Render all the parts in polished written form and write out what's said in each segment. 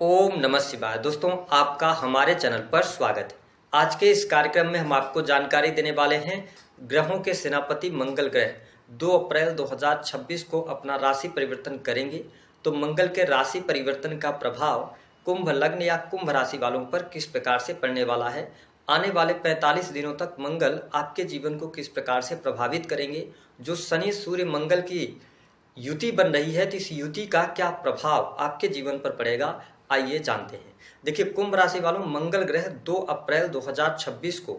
ओम नमः शिवाय। दोस्तों, आपका हमारे चैनल पर स्वागत है। आज के इस कार्यक्रम में हम आपको जानकारी देने वाले हैं ग्रहों के सेनापति मंगल ग्रह 2 अप्रैल 2026 को अपना राशि परिवर्तन करेंगे। तो मंगल के राशि परिवर्तन का प्रभाव कुंभ लग्न या कुंभ राशि वालों पर किस प्रकार से पड़ने वाला है, आने वाले 45 दिनों तक मंगल आपके जीवन को किस प्रकार से प्रभावित करेंगे, जो शनि सूर्य मंगल की युति बन रही है तो इस युति का क्या प्रभाव आपके जीवन पर पड़ेगा, आइए जानते हैं। देखिए, कुंभ राशि वालों, मंगल ग्रह 2 अप्रैल 2026 को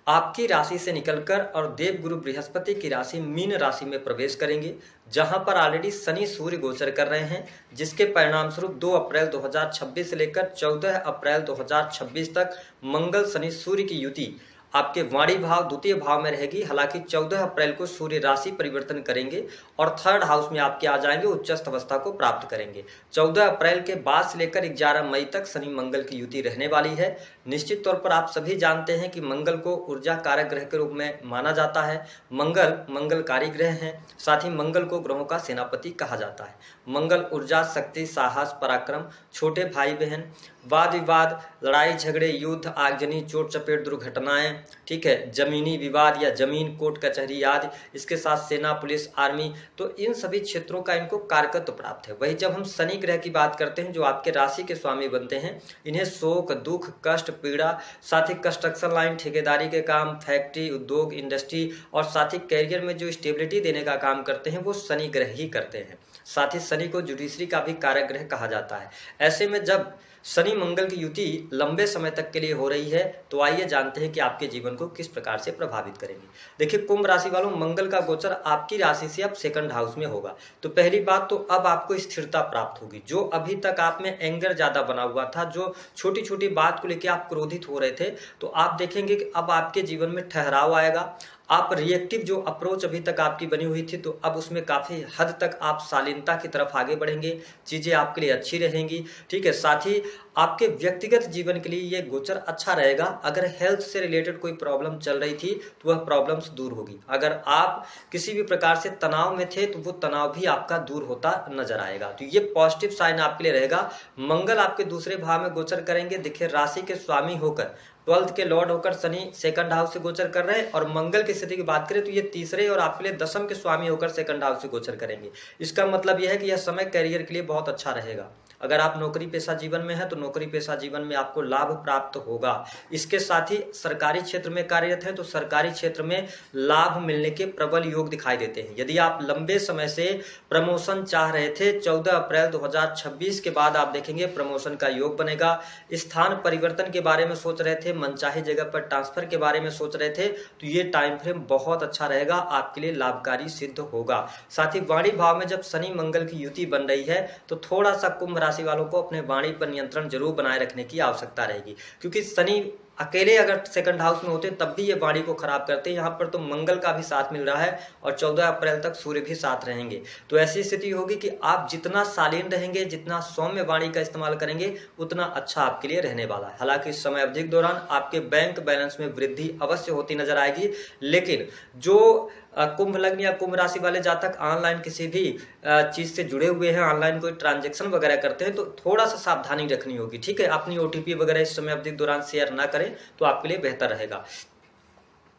आपकी राशि से निकलकर और देवगुरु बृहस्पति की राशि मीन राशि में प्रवेश करेंगे, जहां पर ऑलरेडी शनि सूर्य गोचर कर रहे हैं, जिसके परिणाम स्वरूप 2 अप्रैल 2026 से लेकर 14 अप्रैल 2026 तक मंगल शनि सूर्य की युति आपके वाणी भाव द्वितीय भाव में रहेगी। हालांकि 14 अप्रैल को सूर्य राशि परिवर्तन करेंगे और थर्ड हाउस में आपके आ जाएंगे, उच्चस्थ अवस्था को प्राप्त करेंगे। 14 अप्रैल के बाद से लेकर 11 मई तक शनि मंगल की युति रहने वाली है। निश्चित तौर पर आप सभी जानते हैं कि मंगल को ऊर्जा कारक ग्रह के रूप में माना जाता है। मंगलकारी ग्रह हैं, साथ ही मंगल को ग्रहों का सेनापति कहा जाता है। मंगल ऊर्जा, शक्ति, साहस, पराक्रम, छोटे भाई बहन, वाद विवाद, लड़ाई झगड़े, युद्ध, आगजनी, चोट चपेट, दुर्घटनाएं, ठीक है, जमीनी विवाद या जमीन, कोर्ट कचहरी आदि, इसके साथ सेना, पुलिस, आर्मी, तो इन सभी क्षेत्रों का इनको कारकत्व प्राप्त है। वही जब हम शनि ग्रह की बात करते हैं, जो आपके राशि के स्वामी बनते हैं, इन्हें शोक, दुख, कष्ट, पीड़ा, साथ ही कंस्ट्रक्शन लाइन, ठेकेदारी के काम, फैक्ट्री, उद्योग, इंडस्ट्री और साथ ही कैरियर में जो स्टेबिलिटी देने का काम करते हैं वो शनि ग्रह ही करते हैं। साथ ही शनि को जुडिशरी का भी कारक ग्रह कहा जाता है। ऐसे में जब शनि मंगल की युति लंबे समय तक के लिए हो रही है, तो आइए जानते हैं कि आपके जीवन को किस प्रकार से प्रभावित करेगी। देखिए, कुंभ राशि वालों, मंगल का गोचर आपकी राशि से अब सेकंड हाउस में होगा। तो पहली बात तो अब आपको स्थिरता प्राप्त होगी। जो अभी तक आप में एंगर ज्यादा बना हुआ था, जो छोटी छोटी बात को लेकर आप क्रोधित हो रहे थे, तो आप देखेंगे कि अब आपके जीवन में ठहराव आएगा। आप रिएक्टिव जो अप्रोच अभी तक आपकी बनी हुई थी, तो अब उसमें काफी हद तक आप शालीनता की तरफ आगे बढ़ेंगे। चीजें आपके लिए अच्छी रहेंगी, ठीक है। साथ ही आपके व्यक्तिगत जीवन के लिए ये गोचर अच्छा रहेगा। अगर हेल्थ से रिलेटेड कोई प्रॉब्लम चल रही थी तो वह प्रॉब्लम्स दूर होगी। अगर आप किसी भी प्रकार से तनाव में थे तो वो तनाव भी आपका दूर होता नजर आएगा। तो ये पॉजिटिव साइन आपके लिए रहेगा। मंगल आपके दूसरे भाव में गोचर करेंगे। देखिए, राशि के स्वामी होकर, 12th के लॉर्ड होकर शनि सेकंड हाउस से गोचर कर रहे हैं, और मंगल की स्थिति की बात करें तो ये तीसरे और आपके लिए 10th के स्वामी होकर सेकंड हाउस से गोचर करेंगे। इसका मतलब यह है कि यह समय कैरियर के लिए बहुत अच्छा रहेगा। अगर आप नौकरी पेशा जीवन में हैं तो नौकरी पेशा जीवन में आपको लाभ प्राप्त होगा। इसके साथ ही सरकारी क्षेत्र में कार्यरत हैं तो सरकारी क्षेत्र में लाभ मिलने के प्रबल योग दिखाई देते हैं। यदि आप लंबे समय से प्रमोशन चाह रहे थे, 14 अप्रैल 2026 के बाद आप देखेंगे प्रमोशन का योग बनेगा। स्थान परिवर्तन के बारे में सोच रहे थे, मनचाही जगह पर ट्रांसफर के बारे में सोच रहे थे, तो ये टाइम फ्रेम बहुत अच्छा रहेगा, आपके लिए लाभकारी सिद्ध होगा। साथ ही वाणी भाव में जब शनि मंगल की युति बन रही है तो थोड़ा सा कुंभ राशि वालों को अपने वाणी पर नियंत्रण जरूर बनाए रखने की आवश्यकता रहेगी, क्योंकि शनि अकेले अगर सेकंड हाउस में होते तब भी ये वाणी को खराब करते हैं। यहाँ पर तो मंगल का भी साथ मिल रहा है और 14 अप्रैल तक सूर्य भी साथ रहेंगे। तो ऐसी स्थिति होगी कि आप जितना शालीन रहेंगे, जितना सौम्य वाणी का इस्तेमाल करेंगे, उतना अच्छा आपके लिए रहने वाला है। हालांकि इस समय अवधि के दौरान आपके बैंक बैलेंस में वृद्धि अवश्य होती नजर आएगी, लेकिन जो कुंभ लग्न या कुंभ राशि वाले जातक ऑनलाइन किसी भी चीज से जुड़े हुए हैं, ऑनलाइन कोई ट्रांजैक्शन वगैरह करते हैं, तो थोड़ा सा सावधानी रखनी होगी, ठीक है। अपनी ओटीपी वगैरह इस समय अवधि के दौरान शेयर ना करें तो आपके लिए बेहतर रहेगा।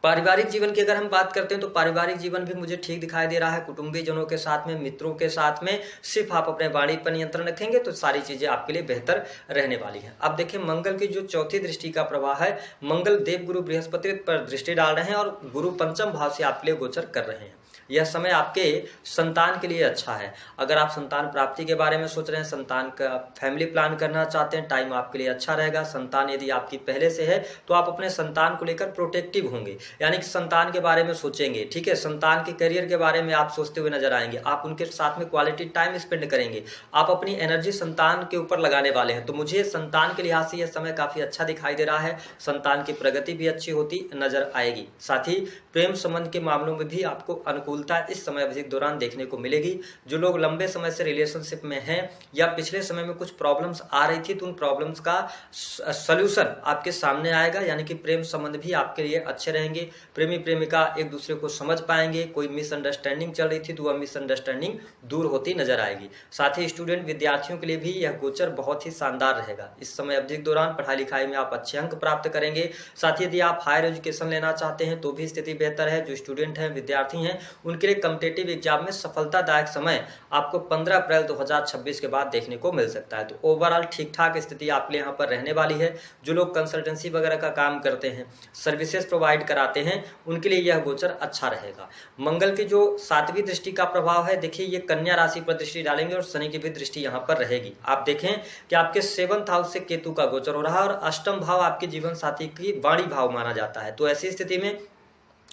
पारिवारिक जीवन की अगर हम बात करते हैं तो पारिवारिक जीवन भी मुझे ठीक दिखाई दे रहा है। कुटुंबी जनों के साथ में, मित्रों के साथ में सिर्फ आप अपने वाणी पर नियंत्रण रखेंगे तो सारी चीजें आपके लिए बेहतर रहने वाली हैं। अब देखिए, मंगल की जो चौथी दृष्टि का प्रवाह है, मंगल देव गुरु बृहस्पति पर दृष्टि डाल रहे हैं और गुरु पंचम भाव से आपके लिए गोचर कर रहे हैं। यह समय आपके संतान के लिए अच्छा है। अगर आप संतान प्राप्ति के बारे में सोच रहे हैं, संतान का फैमिली प्लान करना चाहते हैं, टाइम आपके लिए अच्छा रहेगा। संतान यदि आपकी पहले से है तो आप अपने संतान को लेकर प्रोटेक्टिव होंगे, यानी कि संतान के बारे में सोचेंगे, ठीक है। संतान के करियर के बारे में आप सोचते हुए नजर आएंगे। आप उनके साथ में क्वालिटी टाइम स्पेंड करेंगे। आप अपनी एनर्जी संतान के ऊपर लगाने वाले हैं। तो मुझे संतान के लिहाज से यह समय काफी अच्छा दिखाई दे रहा है। संतान की प्रगति भी अच्छी होती नजर आएगी। साथ ही प्रेम संबंध के मामलों में भी आपको अनुकूल अनुकूलता इस समय अवधि के दौरान देखने को मिलेगी। जो लोग लंबे समय से रिलेशनशिप में हैं या पिछले समय में कुछ प्रॉब्लम्स आ रही थी, तो उन प्रॉब्लम्स का सॉल्यूशन आपके सामने आएगा, यानी कि प्रेम संबंध भी आपके लिए अच्छे रहेंगे। प्रेमी प्रेमिका एक दूसरे को समझ पाएंगे। कोई मिसअंडरस्टैंडिंग चल रही थी तो वह मिसअंडरस्टैंडिंग दूर होती नजर आएगी। साथ ही स्टूडेंट विद्यार्थियों के लिए भी यह गोचर बहुत ही शानदार रहेगा। इस समय अवधि के दौरान पढ़ाई लिखाई में आप अच्छे अंक प्राप्त करेंगे। साथ ही यदि आप हायर एजुकेशन लेना चाहते हैं तो भी स्थिति बेहतर है। जो स्टूडेंट हैं, विद्यार्थी हैं, उनके लिए कॉम्पिटिटिव एग्जाम में सफलतादायक समय आपको 15 अप्रैल 2026 के बाद देखने को मिल सकता है। तो ओवरऑल ठीक ठाक स्थिति आपके लिए यहाँ पर रहने वाली है। जो लोग कंसल्टेंसी वगैरह का काम करते हैं, सर्विसेज प्रोवाइड कराते हैं, उनके लिए यह गोचर अच्छा रहेगा। मंगल की जो 7वीं दृष्टि का प्रभाव है, देखिए ये कन्या राशि पर दृष्टि डालेंगे और शनि की भी दृष्टि यहाँ पर रहेगी। आप देखें कि आपके 7th हाउस से केतु का गोचर हो रहा है और अष्टम भाव आपके जीवन साथी की वाणी भाव माना जाता है। तो ऐसी स्थिति में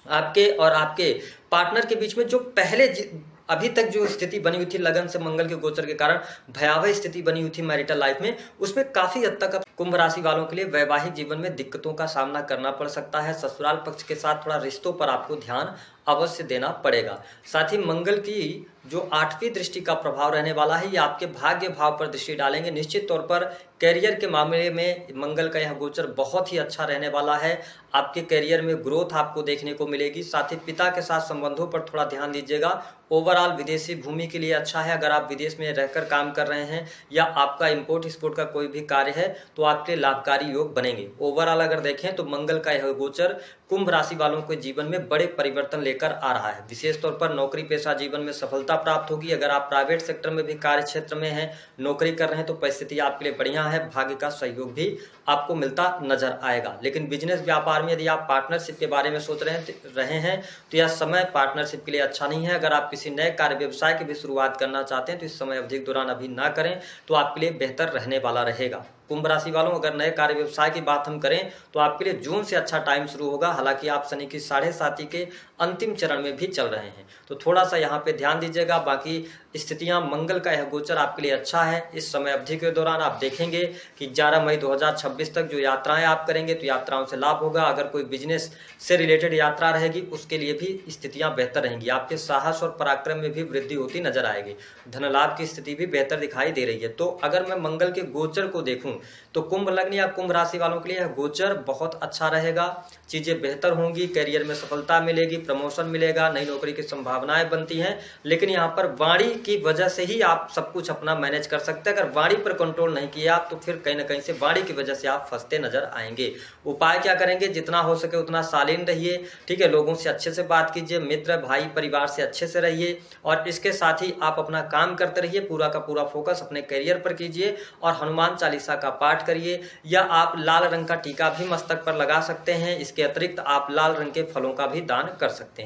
आपके और आपके पार्टनर के बीच में जो पहले अभी तक जो स्थिति बनी हुई थी लगन से मंगल के गोचर के कारण भयावह स्थिति बनी हुई थी मैरिटल लाइफ में, उसमें काफी हद तक कुंभ राशि वालों के लिए वैवाहिक जीवन में दिक्कतों का सामना करना पड़ सकता है। ससुराल पक्ष के साथ थोड़ा रिश्तों पर आपको ध्यान अवश्य देना पड़ेगा। साथ ही मंगल की जो 8वीं दृष्टि का प्रभाव रहने वाला है, ये आपके भाग्य भाव पर दृष्टि डालेंगे। निश्चित तौर पर कैरियर के मामले में मंगल का यह गोचर बहुत ही अच्छा रहने वाला है। आपके कैरियर में ग्रोथ आपको देखने को मिलेगी। साथ ही पिता के साथ संबंधों पर थोड़ा ध्यान दीजिएगा। ओवरऑल विदेशी भूमि के लिए अच्छा है। अगर आप विदेश में रहकर काम कर रहे हैं या आपका इंपोर्ट एक्सपोर्ट का कोई भी कार्य है तो आपके लिए लाभकारी योग बनेंगे। ओवरऑल अगर देखें तो मंगल का यह गोचर कुंभ राशि वालों के जीवन में बड़े परिवर्तन लेकर आ रहा है। विशेष तौर पर नौकरी पेशा जीवन में सफलता प्राप्त होगी। अगर आप प्राइवेट सेक्टर में भी कार्य क्षेत्र में हैं, नौकरी कर रहे हैं, तो परिस्थिति आपके लिए बढ़िया है। भाग्य का सहयोग भी आपको मिलता नजर आएगा। लेकिन बिजनेस व्यापार में यदि आप पार्टनरशिप के बारे में सोच रहे हैं तो यह समय पार्टनरशिप के लिए अच्छा नहीं है। अगर आप किसी नए कार्य व्यवसाय की भी शुरुआत करना चाहते हैं तो इस समय अवधि के दौरान अभी ना करें तो आपके लिए बेहतर रहने वाला रहेगा। कुंभ राशि वालों, अगर नए कार्य व्यवसाय की बात हम करें तो आपके लिए जून से अच्छा टाइम शुरू होगा। हालांकि आप शनि की 7.5 के अंतिम चरण में भी चल रहे हैं, तो थोड़ा सा यहाँ पे ध्यान दीजिएगा। बाकी स्थितियां, मंगल का यह गोचर आपके लिए अच्छा है। इस समय अवधि के दौरान आप देखेंगे कि 11 मई 2026 तक जो यात्राएं आप करेंगे तो यात्राओं से लाभ होगा। अगर कोई बिजनेस से रिलेटेड यात्रा रहेगी उसके लिए भी स्थितियां बेहतर रहेंगी। आपके साहस और पराक्रम में भी वृद्धि होती नजर आएगी। धन लाभ की स्थिति भी बेहतर दिखाई दे रही है। तो अगर मैं मंगल के गोचर को देखूं तो कुंभ लग्न या कुंभ राशि वालों के लिए यह गोचर बहुत अच्छा रहेगा। चीजें बेहतर होंगी, करियर में सफलता मिलेगी, प्रमोशन मिलेगा, नई नौकरी की संभावनाएं बनती हैं। लेकिन यहाँ पर वाणी की वजह से ही आप सब कुछ अपना मैनेज कर सकते हैं। अगर वाणी पर कंट्रोल नहीं किया आप तो फिर कहीं ना कहीं से वाणी की वजह से आप फंसते नजर आएंगे। उपाय क्या करेंगे? जितना हो सके उतना शालीन रहिए, ठीक है। लोगों से अच्छे से बात कीजिए, मित्र भाई परिवार से अच्छे से रहिए और इसके साथ ही आप अपना काम करते रहिए। पूरा का पूरा फोकस अपने करियर पर कीजिए और हनुमान चालीसा का पाठ करिए, या आप लाल रंग का टीका भी मस्तक पर लगा सकते हैं। इसके अतिरिक्त आप लाल रंग के फलों का भी दान कर सकते हैं।